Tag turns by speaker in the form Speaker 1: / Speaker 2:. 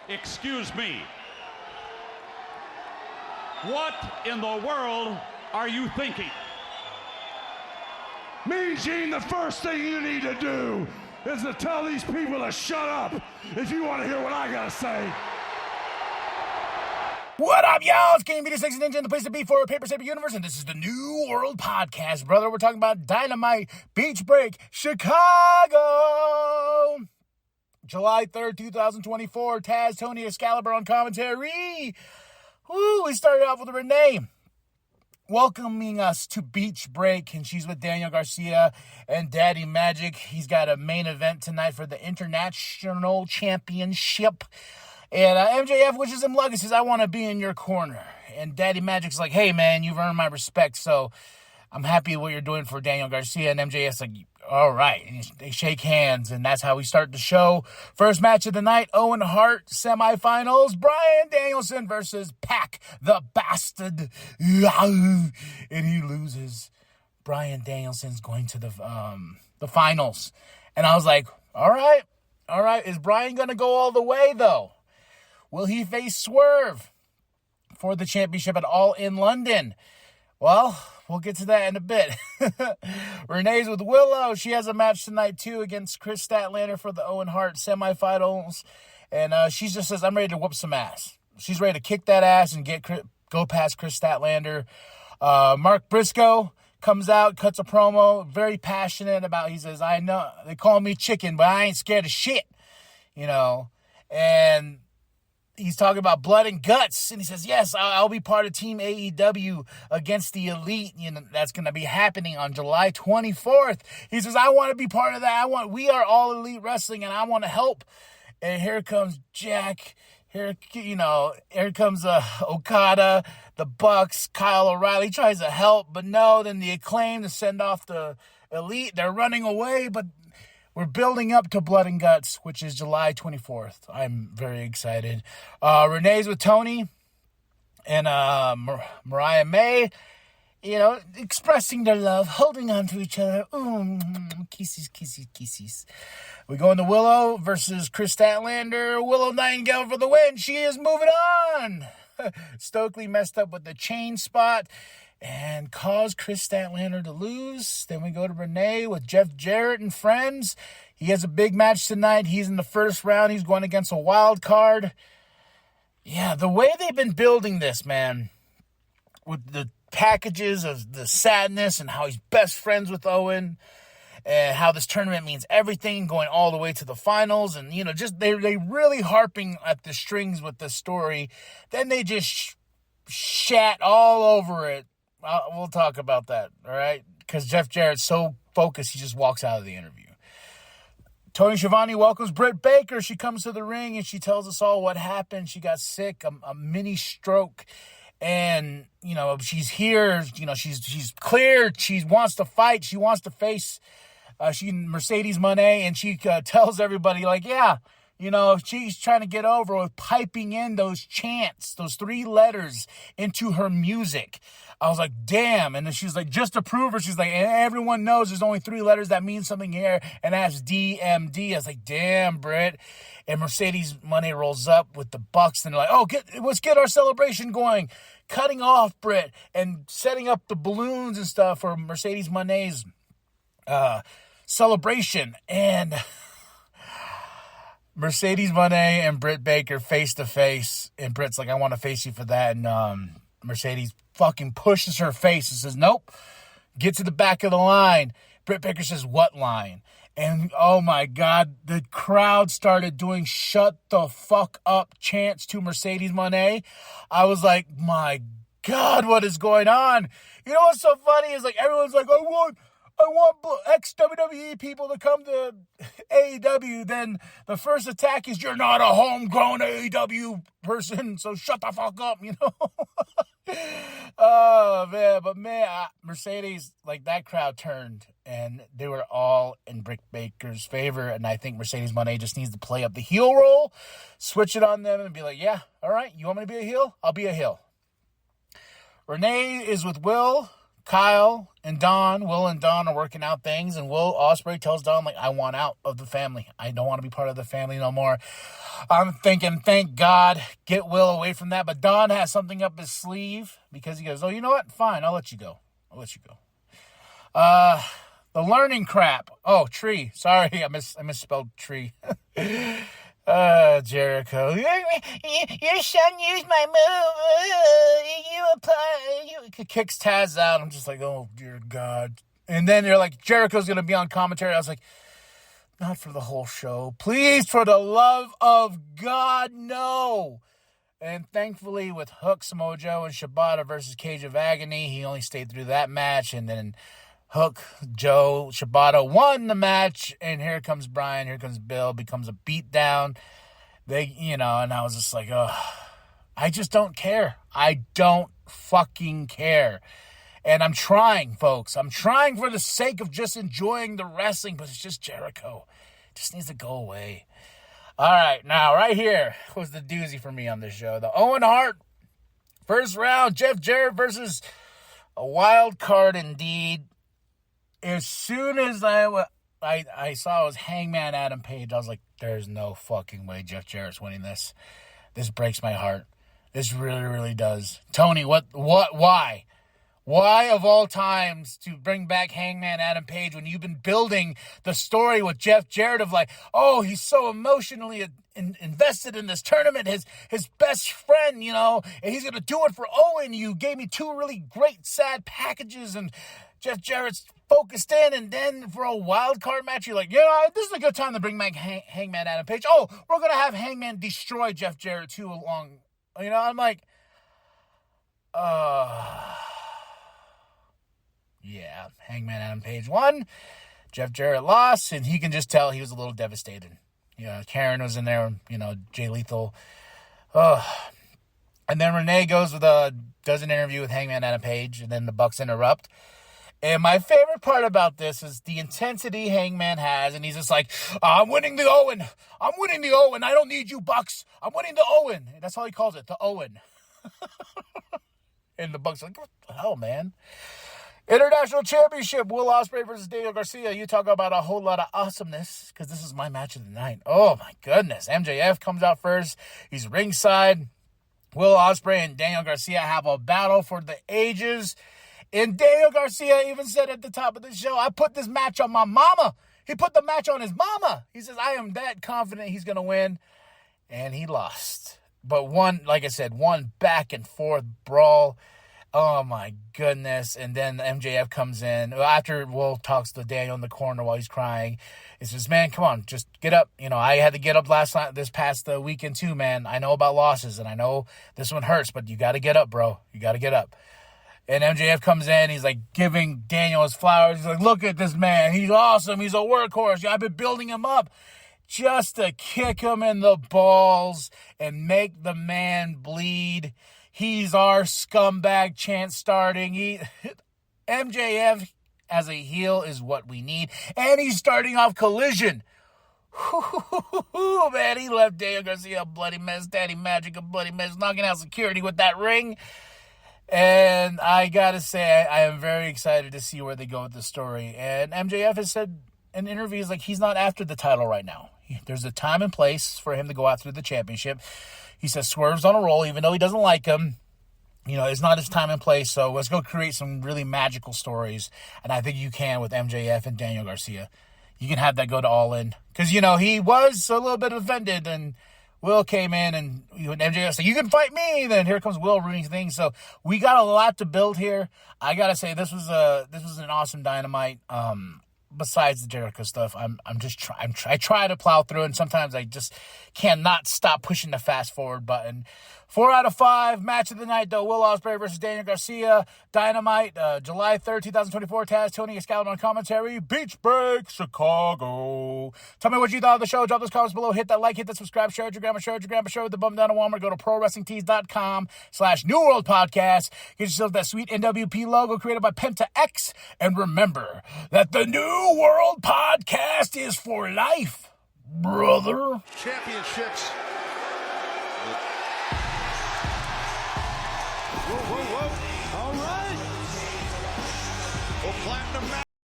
Speaker 1: Excuse me. What in the world are you thinking?
Speaker 2: Mean Gene, the first thing you need to do is to tell these people to shut up if you want to hear what I gotta say.
Speaker 3: What up, y'all? It's King B, the Sexy Ninja, and the place to be for a Paper Saber universe, and this is the New World Podcast, brother. We're talking about Dynamite, Beach Break, Chicago. July 3rd, 2024, Taz, Tony, Excalibur on commentary. Woo, we started off with Renee welcoming us to Beach Break, and she's with Daniel Garcia and Daddy Magic. He's got a main event tonight for the International Championship. And MJF wishes him luck and says, I want to be in your corner. And Daddy Magic's like, hey, man, you've earned my respect, so I'm happy with what you're doing for Daniel Garcia. And MJF's like, all right. And they shake hands, and that's how we start the show. First match of the night, Owen Hart semifinals. Bryan Danielson versus Pac the Bastard. And he loses. Bryan Danielson's going to the finals. And I was like, all right. Is Bryan going to go all the way, though? Will he face Swerve for the championship at All in London? Well, we'll get to that in a bit. Renee's with Willow. She has a match tonight, too, against Chris Statlander for the Owen Hart semifinals. And she just says, I'm ready to whoop some ass. She's ready to kick that ass and go past Chris Statlander. Mark Briscoe comes out, cuts a promo, very passionate about, he says, I know, they call me chicken, but I ain't scared of shit, you know. And he's talking about blood and guts, and he says, yes, I'll be part of Team AEW against the Elite. You know, that's going to be happening on July 24th. He says, I want to be part of that. We are All Elite Wrestling, and I want to help. And here comes Jack. Here comes Okada, the Bucks, Kyle O'Reilly tries to help, but no, then the Acclaim to send off the Elite. They're running away, but we're building up to Blood and Guts, which is July 24th. I'm very excited. Renee's with Tony and Mariah May, you know, expressing their love, holding on to each other. Kisses. We go into Willow versus Chris Statlander. Willow Nightingale for the win. She is moving on. Stokely messed up with the chain spot and caused Chris Statlander to lose. Then we go to Renee with Jeff Jarrett and friends. He has a big match tonight. He's in the first round. He's going against a wild card. Yeah, the way they've been building this, man, with the packages of the sadness and how he's best friends with Owen and how this tournament means everything, going all the way to the finals. And, you know, just they really harping at the strings with the story. Then they just shat all over it. We'll talk about that, all right? Because Jeff Jarrett's so focused, he just walks out of the interview. Tony Schiavone welcomes Britt Baker. She comes to the ring, and she tells us all what happened. She got sick, a mini stroke, and, you know, she's here. You know, she's cleared. She wants to fight. She wants to face Mercedes Moné, and she tells everybody, like, yeah, you know, she's trying to get over with piping in those chants, those 3 letters into her music. I was like, damn. And then she's like, just to prove her, she's like, and everyone knows there's only 3 letters that mean something here, and that's DMD. I was like, damn, Britt. And Mercedes Moné rolls up with the Bucks, and they're like, oh, let's get our celebration going. Cutting off Britt and setting up the balloons and stuff for Mercedes Moné's celebration. And Mercedes Moné and Britt Baker face to face, and Britt's like, I want to face you for that. And Mercedes fucking pushes her face and says, nope, get to the back of the line. Britt Baker says, what line? And oh my God, the crowd started doing shut the fuck up chants to Mercedes Moné. I was like, my God, what is going on? You know what's so funny is, like, everyone's like, I want ex-WWE people to come to AEW. Then the first attack is, you're not a homegrown AEW person, so shut the fuck up, you know? Oh, man. But, man, Mercedes, like, that crowd turned, and they were all in Britt Baker's favor. And I think Mercedes Moné just needs to play up the heel role, switch it on them, and be like, yeah, all right, you want me to be a heel? I'll be a heel. Renee is with Will. Kyle and Don, Will and Don are working out things, and Will Ospreay tells Don, like, I want out of the family. I don't want to be part of the family no more. I'm thinking, thank God, get Will away from that. But Don has something up his sleeve because he goes, oh, you know what? Fine, I'll let you go. The learning crap. Oh, tree. Sorry, I misspelled tree. Jericho. Your son used my move. You kicks Taz out. I'm just like, oh, dear God. And then you're like, Jericho's going to be on commentary. I was like, not for the whole show. Please, for the love of God, no. And thankfully, with Hook's Mojo and Shibata versus Cage of Agony, he only stayed through that match. And then Hook, Joe, Shibata won the match. And here comes Brian, here comes Bill, becomes a beatdown. And I was just like, oh, I just don't care. I don't fucking care. And I'm trying, folks. I'm trying for the sake of just enjoying the wrestling, but it's just Jericho. It just needs to go away. All right, now, right here was the doozy for me on this show. The Owen Hart, first round, Jeff Jarrett versus a wild card indeed. As soon as I saw it was Hangman Adam Page, I was like, there's no fucking way Jeff Jarrett's winning this. This breaks my heart. This really, really does. Tony, why? Why, of all times, to bring back Hangman Adam Page when you've been building the story with Jeff Jarrett of like, oh, he's so emotionally invested in this tournament, his best friend, and he's going to do it for Owen. You gave me two really great, sad packages, and Jeff Jarrett's focused in, and then for a wild card match, you're like, this is a good time to bring back Hangman Adam Page. Oh, we're going to have Hangman destroy Jeff Jarrett too along. I'm like, yeah, Hangman Adam Page won. Jeff Jarrett lost, and he can just tell he was a little devastated. Karen was in there, Jay Lethal. And then Renee does an interview with Hangman Adam Page, and then the Bucks interrupt. And my favorite part about this is the intensity Hangman has, and he's just like, I'm winning the Owen. I don't need you, Bucks. I'm winning the Owen. And that's all he calls it, the Owen. And the Bucks are like, what the hell, man? International Championship, Will Ospreay versus Daniel Garcia. You talk about a whole lot of awesomeness, because this is my match of the night. Oh, my goodness. MJF comes out first. He's ringside. Will Ospreay and Daniel Garcia have a battle for the ages. And Daniel Garcia even said at the top of the show, I put this match on my mama. He put the match on his mama. He says, I am that confident he's going to win. And he lost. But one back and forth brawl. Oh, my goodness. And then MJF comes in. After Will talks to Daniel in the corner while he's crying, he says, man, come on, just get up. I had to get up this past weekend too, man. I know about losses, and I know this one hurts, but you got to get up, bro. You got to get up. And MJF comes in. He's like giving Daniel his flowers. He's like, look at this man. He's awesome. He's a workhorse. I've been building him up just to kick him in the balls and make the man bleed. He's our scumbag chant starting. MJF as a heel is what we need. And he's starting off Collision. Man, he left Daniel Garcia a bloody mess. Daddy Magic a bloody mess. Knocking out security with that ring. And I gotta say, I am very excited to see where they go with the story. And MJF has said in interviews, like, he's not after the title right now. There's a time and place for him to go after the championship. He says Swerve's on a roll, even though he doesn't like him. It's not his time and place, so let's go create some really magical stories. And I think you can with MJF and Daniel Garcia. You can have that go to All In. Because, he was a little bit offended, and Will came in, and MJF said, you can fight me. Then here comes Will ruining things. So we got a lot to build here. I got to say, this was an awesome Dynamite. Besides the Jericho stuff, I try to plow through, and sometimes I just cannot stop pushing the fast forward button. 4 out of 5, match of the night, though. Will Ospreay versus Daniel Garcia. Dynamite, July 3rd, 2024. Taz, Tony Excalibur on commentary. Beach Break, Chicago. Tell me what you thought of the show. Drop those comments below. Hit that like, hit that subscribe. Share it with your grandma. Share with the bum down at Walmart. Go to ProWrestlingTees.com/New World Podcast. Get yourself that sweet nWp logo created by Penta X. And remember that the New World Podcast is for life, brother.
Speaker 2: Championships. Whoa. All right.
Speaker 4: Platinum match.